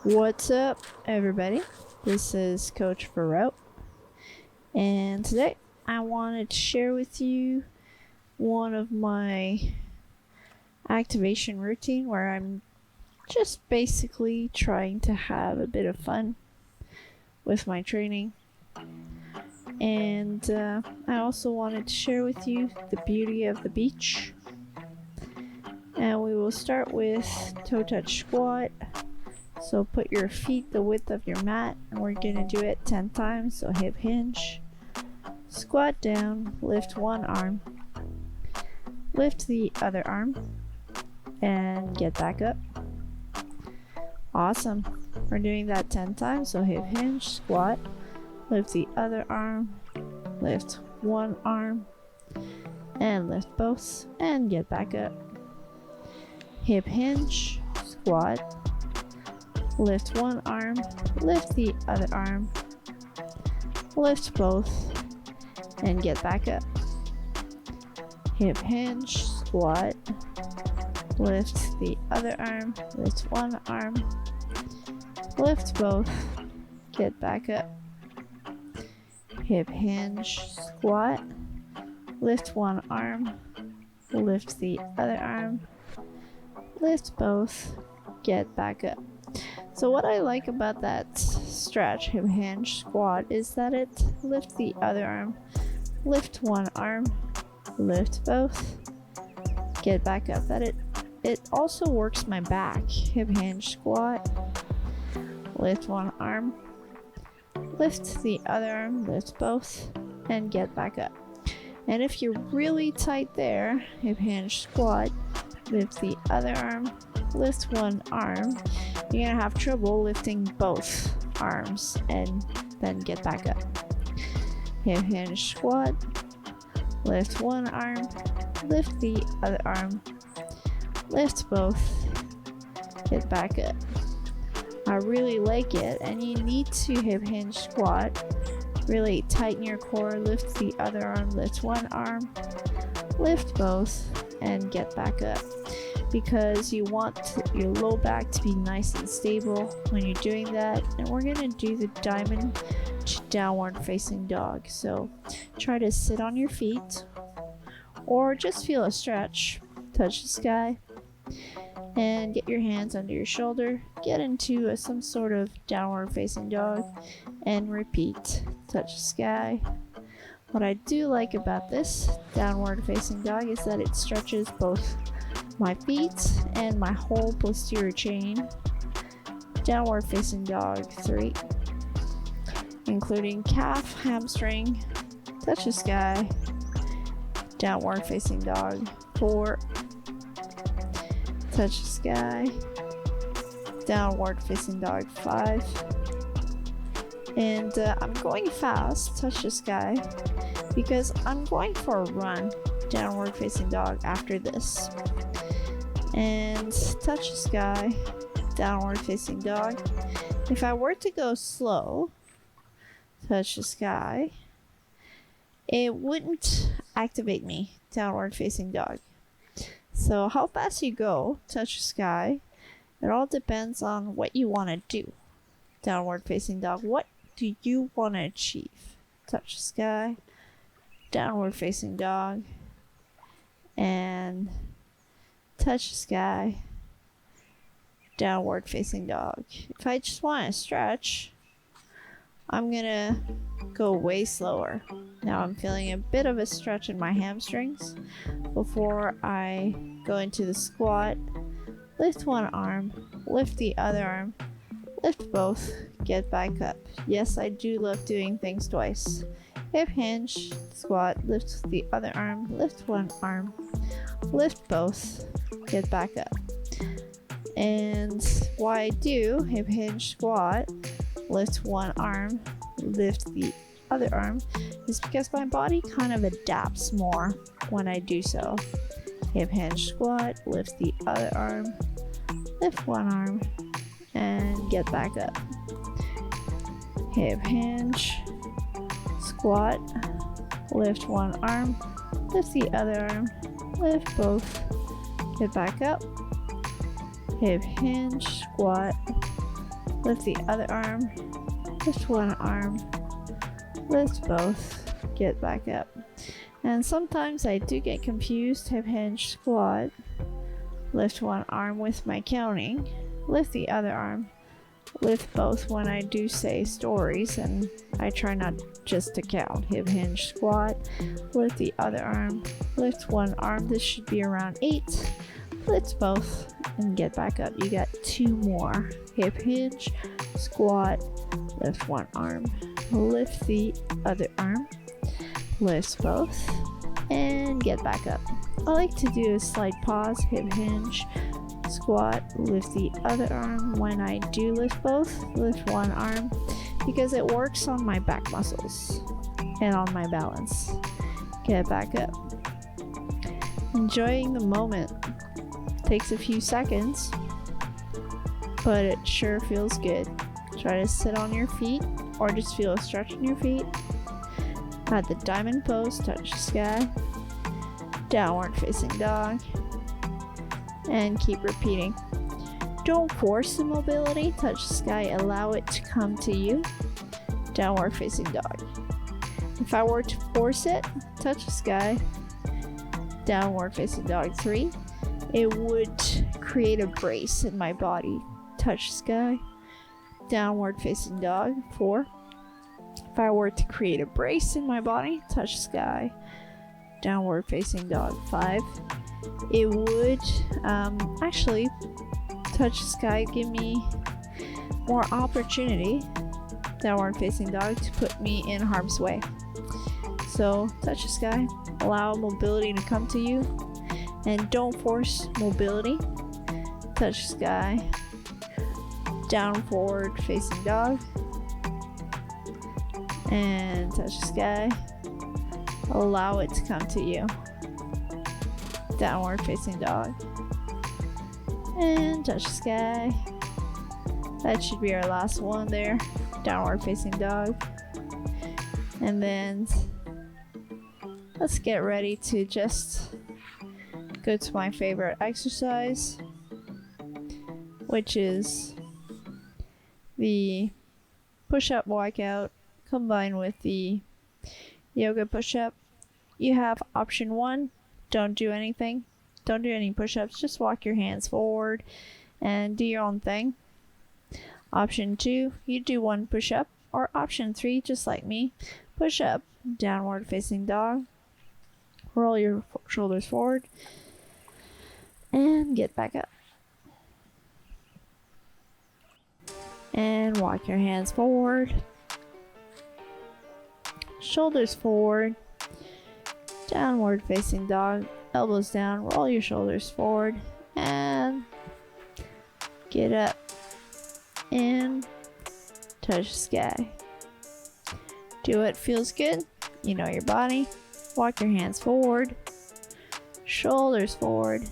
What's up, everybody? This is Coach Farrell, and today I wanted to share with you one of my activation routine where I'm just basically trying to have a bit of fun with my training. And I also wanted to share with you the beauty of the beach. And we will start with toe touch squat. So put your feet the width of your mat, and we're gonna do it 10 times. So hip hinge, squat down, lift one arm, lift the other arm, and get back up. Awesome. We're doing that 10 times. So hip hinge, squat, lift the other arm, lift one arm, and lift both, and get back up. Hip hinge, squat, lift one arm, lift the other arm, lift both, and get back up. Hip hinge, squat, lift the other arm, lift one arm, lift both, get back up. Hip hinge, squat, lift one arm, lift the other arm, lift both, get back up. So what I like about that stretch, hip hinge squat, is that it lifts the other arm, lift one arm, lift both, get back up. That it also works my back. Hip hinge squat, lift one arm, lift the other arm, lift both, and get back up. And if you're really tight there, hip hinge squat, lift the other arm, lift one arm, you're gonna have trouble lifting both arms and then get back up. Hip hinge squat, lift one arm, lift the other arm, lift both, get back up. I really like it, and you need to hip hinge squat, really tighten your core, lift the other arm, lift one arm, lift both, and get back up. Because you want your low back to be nice and stable when you're doing that. And we're gonna do the diamond downward facing dog. So try to sit on your feet or just feel a stretch, touch the sky, and get your hands under your shoulder, get into some sort of downward facing dog, and repeat, touch the sky. What I do like about this downward facing dog is that it stretches both my feet and my whole posterior chain. Downward facing dog 3, including calf, hamstring, touch the sky. Downward facing dog 4, touch the sky. Downward facing dog 5, and I'm going fast, touch the sky, because I'm going for a run. Downward facing dog after this. And touch the sky, downward facing dog. If I were to go slow, touch the sky, it wouldn't activate me, downward facing dog. So how fast you go, touch the sky, it all depends on what you want to do. Downward facing dog, what do you want to achieve? Touch the sky, downward facing dog, and touch the sky, downward facing dog. If I just want to stretch, I'm gonna go way slower. Now I'm feeling a bit of a stretch in my hamstrings before I go into the squat. Lift one arm, lift the other arm, lift both, get back up. Yes, I do love doing things twice. Hip hinge, squat, lift the other arm, lift one arm, lift both, get back up. And why I do hip hinge squat, lift one arm, lift the other arm, is because my body kind of adapts more when I do so. Hip hinge squat, lift the other arm, lift one arm, and get back up. Hip hinge, squat, lift one arm, lift the other arm, lift both, get back up. Hip hinge, squat, lift the other arm, lift one arm, lift both, get back up. And sometimes I do get confused. Hip hinge squat, lift one arm with my counting, lift the other arm, lift both when I do say stories, and I try not just to count. Hip hinge squat, lift the other arm, lift one arm. This should be around 8. Lift both and get back up. You got 2 more. Hip hinge squat, lift one arm, lift the other arm, lift both, and get back up. I like to do a slight pause. Hip hinge squat, lift the other arm. When I do lift both, lift one arm, because it works on my back muscles and on my balance. Get back up. Enjoying the moment. Takes a few seconds, but it sure feels good. Try to sit on your feet or just feel a stretch in your feet. At the diamond pose, touch the sky, downward facing dog, and keep repeating. Don't force the mobility. Touch the sky, allow it to come to you. Downward facing dog. If I were to force it, touch the sky, downward facing dog 3, it would create a brace in my body. Touch sky, downward facing dog 4. If I were to create a brace in my body, touch sky, downward facing dog 5. It would actually touch sky, give me more opportunity, downward facing dog, to put me in harm's way. So touch the sky, allow mobility to come to you, and don't force mobility. Touch sky, down forward facing dog, and touch the sky, allow it to come to you. Downward facing dog, and touch the sky. That should be our last one there. Downward facing dog. And then let's get ready to just go to my favorite exercise, which is the push-up walkout combined with the yoga push-up. You have option 1, don't do anything. Don't do any push-ups, just walk your hands forward and do your own thing. Option 2, you do 1 push-up. Or option 3, just like me, push up, downward facing dog, roll your shoulders forward, and get back up. And walk your hands forward, shoulders forward, downward facing dog, elbows down, roll your shoulders forward, and get up and touch the sky. Do it feels good. You know your body. Walk your hands forward, shoulders forward,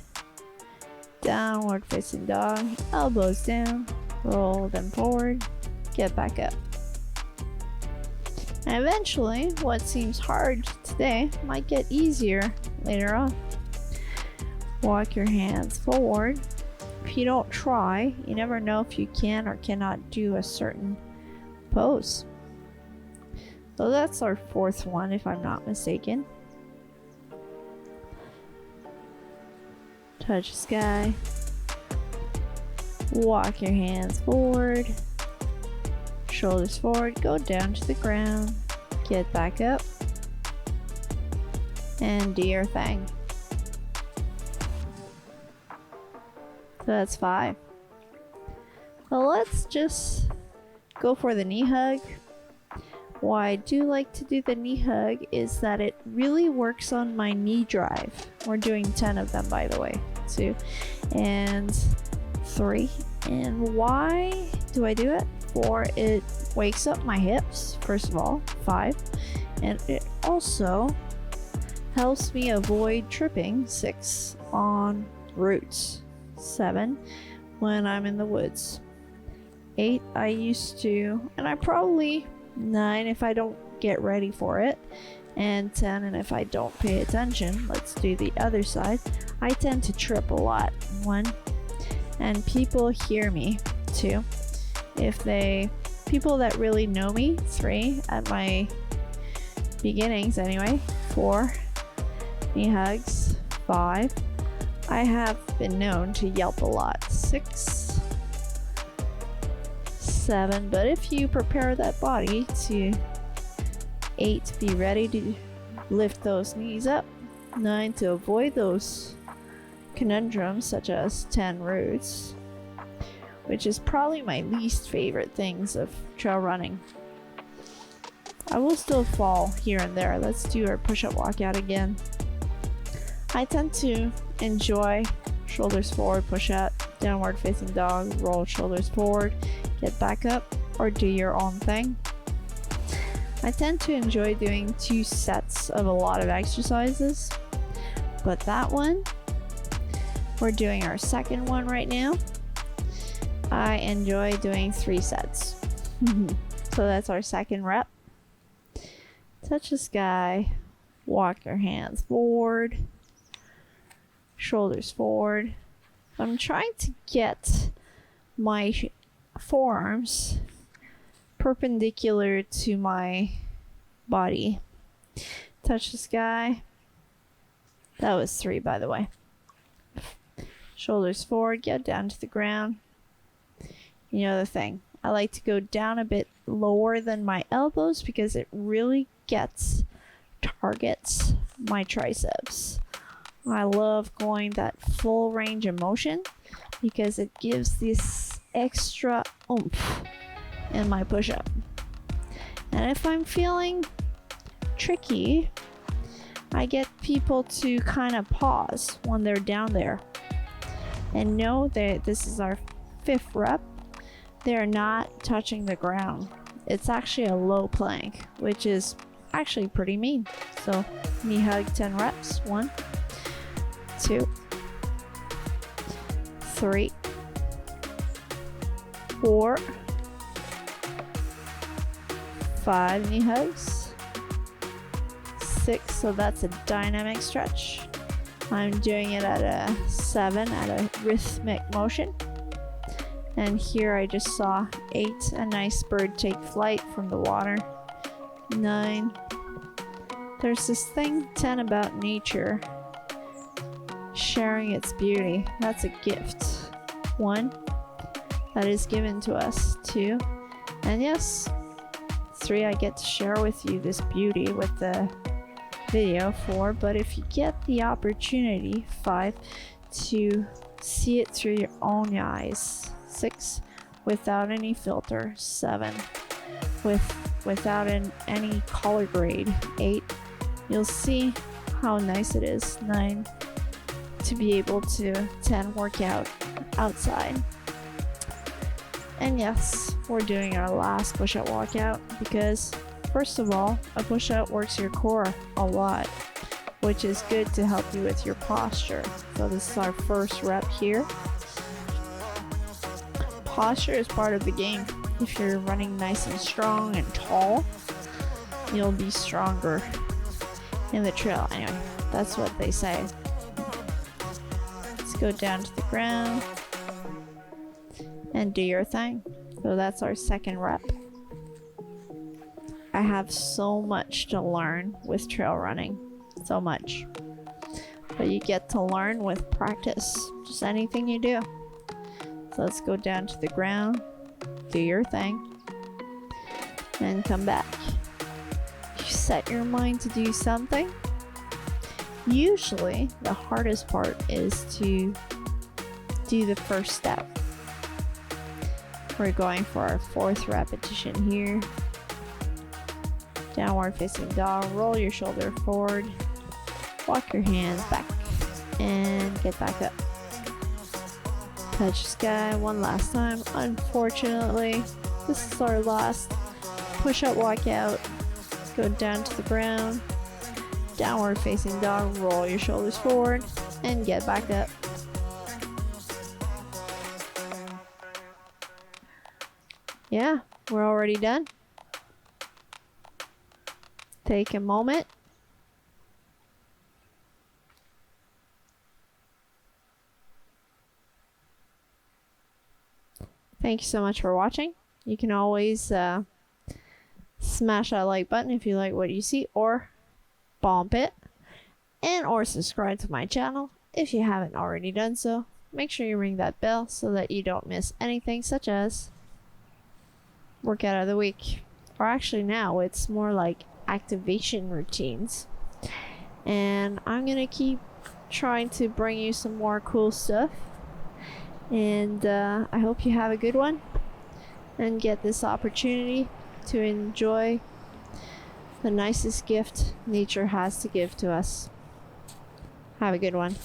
downward facing dog, elbows down, roll them forward, get back up. And eventually, what seems hard today might get easier later on. Walk your hands forward. If you don't try, you never know if you can or cannot do a certain pose. So that's our 4th one, if I'm not mistaken. Touch the sky. Walk your hands forward. Shoulders forward. Go down to the ground. Get back up. And do your thing. So that's 5. So let's just go for the knee hug. Why I do like to do the knee hug is that it really works on my knee drive. We're doing 10 of them, by the way. 2 and 3. And why do I do it? 4, it wakes up my hips, first of all. 5, and it also helps me avoid tripping. 6, on roots. 7, when I'm in the woods. 8, I used to, and I probably 9 if I don't get ready for it, and 10, and if I don't pay attention. Let's do the other side. I tend to trip a lot. 1, and people hear me. 2, People that really know me, 3 at my beginnings anyway, 4 knee hugs, 5. I have been known to yelp a lot, 6, 7, but if you prepare that body to 8, be ready to lift those knees up, 9, to avoid those conundrums such as 10 roots, which is probably my least favorite things of trail running. I will still fall here and there. Let's do our push-up walkout again. I tend to enjoy shoulders forward push-up, downward facing dog, roll shoulders forward, get back up, or do your own thing. I tend to enjoy doing 2 sets of a lot of exercises, but that one, we're doing our second one right now. I enjoy doing 3 sets. So that's our second rep. Touch the sky, walk your hands forward, shoulders forward. I'm trying to get my forearms perpendicular to my body. Touch the sky. That was 3, by the way. Shoulders forward, get down to the ground. You know the thing, I like to go down a bit lower than my elbows because it really targets my triceps. I love going that full range of motion because it gives this extra oomph in my push-up. And if I'm feeling tricky, I get people to kind of pause when they're down there and know that this is our 5th rep. They're not touching the ground. It's actually a low plank, which is actually pretty mean. So knee hug 10 reps. 1, 2, 3, 4, 5 knee hugs, 6. So that's a dynamic stretch. I'm doing it at a 7 at a rhythmic motion. And here I just saw 8, a nice bird take flight from the water. 9, there's this thing 10 about nature sharing its beauty. That's a gift. 1, that is given to us. 2, and yes, 3, I get to share with you this beauty with the video. 4, but if you get the opportunity, 5, to see it through your own eyes. 6, without any filter. 7, without any color grade. 8, you'll see how nice it is. 9, to be able to 10 work out outside. And yes, we're doing our last push-up walkout because first of all, a push-up works your core a lot, which is good to help you with your posture. So this is our first rep here. Posture is part of the game. If you're running nice and strong and tall, you'll be stronger in the trail. Anyway, that's what they say. Let's go down to the ground and do your thing. So that's our second rep. I have so much to learn with trail running. So much. But you get to learn with practice. Just anything you do. So let's go down to the ground, do your thing, and come back. You set your mind to do something. Usually, the hardest part is to do the first step. We're going for our 4th repetition here. Downward facing dog, roll your shoulder forward, walk your hands back, and get back up. Touch sky one last time. Unfortunately, this is our last push-up walkout. Go down to the ground, downward facing dog, roll your shoulders forward, and get back up. Yeah, we're already done. Take a moment. Thank you so much for watching. You can always smash that like button if you like what you see, or bump it, and or subscribe to my channel if you haven't already done so. Make sure you ring that bell so that you don't miss anything, such as workout of the week, or actually now it's more like activation routines. And I'm gonna keep trying to bring you some more cool stuff, and I hope you have a good one and get this opportunity to enjoy the nicest gift nature has to give to us. Have a good one.